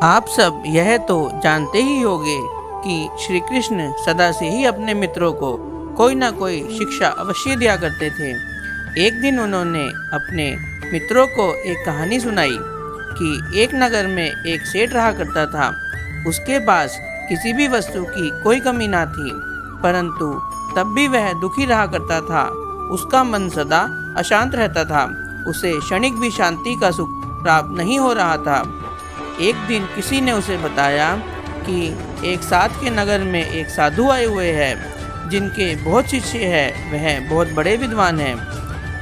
आप सब यह तो जानते ही होंगे कि श्री कृष्ण सदा से ही अपने मित्रों को कोई ना कोई शिक्षा अवश्य दिया करते थे। एक दिन उन्होंने अपने मित्रों को एक कहानी सुनाई कि एक नगर में एक सेठ रहा करता था। उसके पास किसी भी वस्तु की कोई कमी ना थी, परंतु तब भी वह दुखी रहा करता था। उसका मन सदा अशांत रहता था। उसे क्षणिक भी शांति का सुख प्राप्त नहीं हो रहा था। एक दिन किसी ने उसे बताया कि एक साथ के नगर में एक साधु आए हुए हैं जिनके बहुत शिष्य हैं। वह बहुत बड़े विद्वान हैं।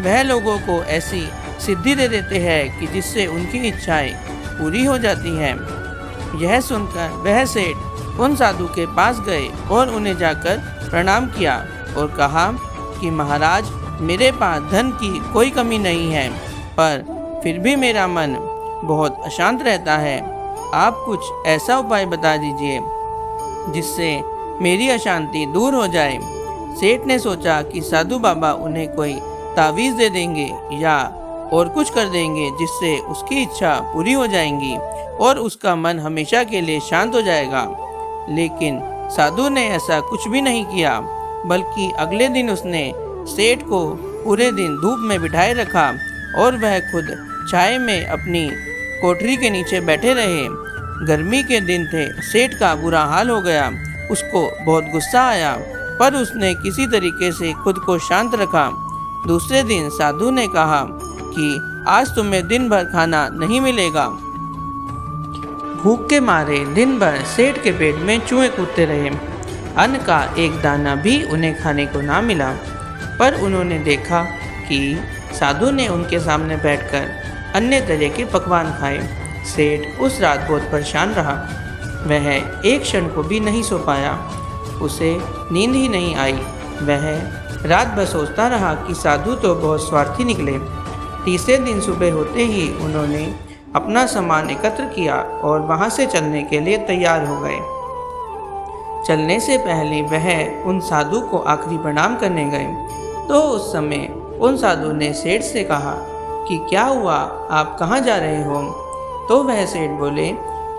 वह लोगों को ऐसी सिद्धि दे देते हैं कि जिससे उनकी इच्छाएं पूरी हो जाती हैं। यह सुनकर वह सेठ उन साधु के पास गए और उन्हें जाकर प्रणाम किया और कहा कि महाराज, मेरे पास धन की कोई कमी नहीं है, पर फिर भी मेरा मन बहुत अशांत रहता है। आप कुछ ऐसा उपाय बता दीजिए जिससे मेरी अशांति दूर हो जाए। सेठ ने सोचा कि साधु बाबा उन्हें कोई तावीज़ दे देंगे या और कुछ कर देंगे जिससे उसकी इच्छा पूरी हो जाएंगी और उसका मन हमेशा के लिए शांत हो जाएगा। लेकिन साधु ने ऐसा कुछ भी नहीं किया, बल्कि अगले दिन उसने सेठ को पूरे दिन धूप में बिठाए रखा और वह खुद छाए में अपनी कोठरी के नीचे बैठे रहे। गर्मी के दिन थे। सेठ का बुरा हाल हो गया। उसको बहुत गुस्सा आया, पर उसने किसी तरीके से खुद को शांत रखा। दूसरे दिन साधु ने कहा कि आज तुम्हें दिन भर खाना नहीं मिलेगा। भूख के मारे दिन भर सेठ के पेट में चूहे कूदते रहे। अन्न का एक दाना भी उन्हें खाने को ना मिला, पर उन्होंने देखा कि साधु ने उनके सामने बैठकर अन्य तरह के पकवान खाए। सेठ उस रात बहुत परेशान रहा। वह एक क्षण को भी नहीं सो पाया। उसे नींद ही नहीं आई। वह रात भर सोचता रहा कि साधु तो बहुत स्वार्थी निकले। तीसरे दिन सुबह होते ही उन्होंने अपना सामान एकत्र किया और वहां से चलने के लिए तैयार हो गए। चलने से पहले वह उन साधु को आखिरी प्रणाम करने गए तो उस समय उन साधु ने सेठ से कहा कि क्या हुआ, आप कहाँ जा रहे हो? तो वह सेठ बोले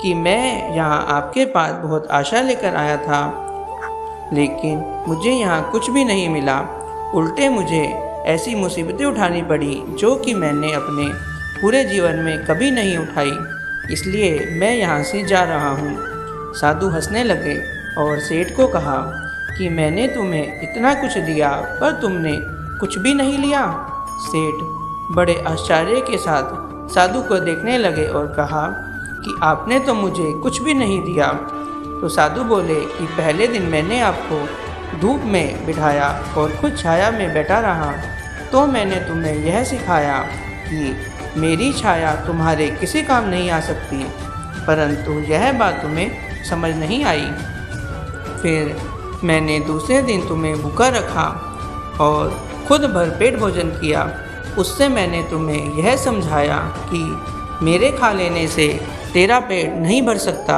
कि मैं यहाँ आपके पास बहुत आशा लेकर आया था, लेकिन मुझे यहाँ कुछ भी नहीं मिला। उल्टे मुझे ऐसी मुसीबतें उठानी पड़ी जो कि मैंने अपने पूरे जीवन में कभी नहीं उठाई, इसलिए मैं यहाँ से जा रहा हूँ। साधु हंसने लगे और सेठ को कहा कि मैंने तुम्हें इतना कुछ दिया पर तुमने कुछ भी नहीं लिया। सेठ बड़े आश्चर्य के साथ साधु को देखने लगे और कहा कि आपने तो मुझे कुछ भी नहीं दिया। तो साधु बोले कि पहले दिन मैंने आपको धूप में बिठाया और खुद छाया में बैठा रहा, तो मैंने तुम्हें यह सिखाया कि मेरी छाया तुम्हारे किसी काम नहीं आ सकती, परंतु यह बात तुम्हें समझ नहीं आई। फिर मैंने दूसरे दिन तुम्हें भूखा रखा और खुद भरपेट भोजन किया। उससे मैंने तुम्हें यह समझाया कि मेरे खा लेने से तेरा पेट नहीं भर सकता।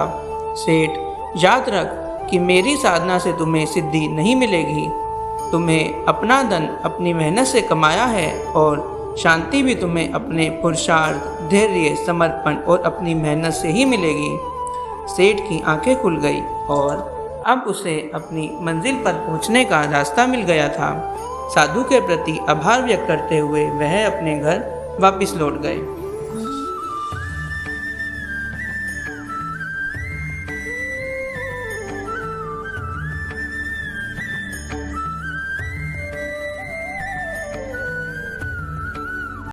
सेठ, याद रख कि मेरी साधना से तुम्हें सिद्धि नहीं मिलेगी। तुम्हें अपना धन अपनी मेहनत से कमाया है और शांति भी तुम्हें अपने पुरुषार्थ, धैर्य, समर्पण और अपनी मेहनत से ही मिलेगी। सेठ की आंखें खुल गई और अब उसे अपनी मंजिल पर पहुंचने का रास्ता मिल गया था। साधु के प्रति आभार व्यक्त करते हुए वह अपने घर वापस लौट गए।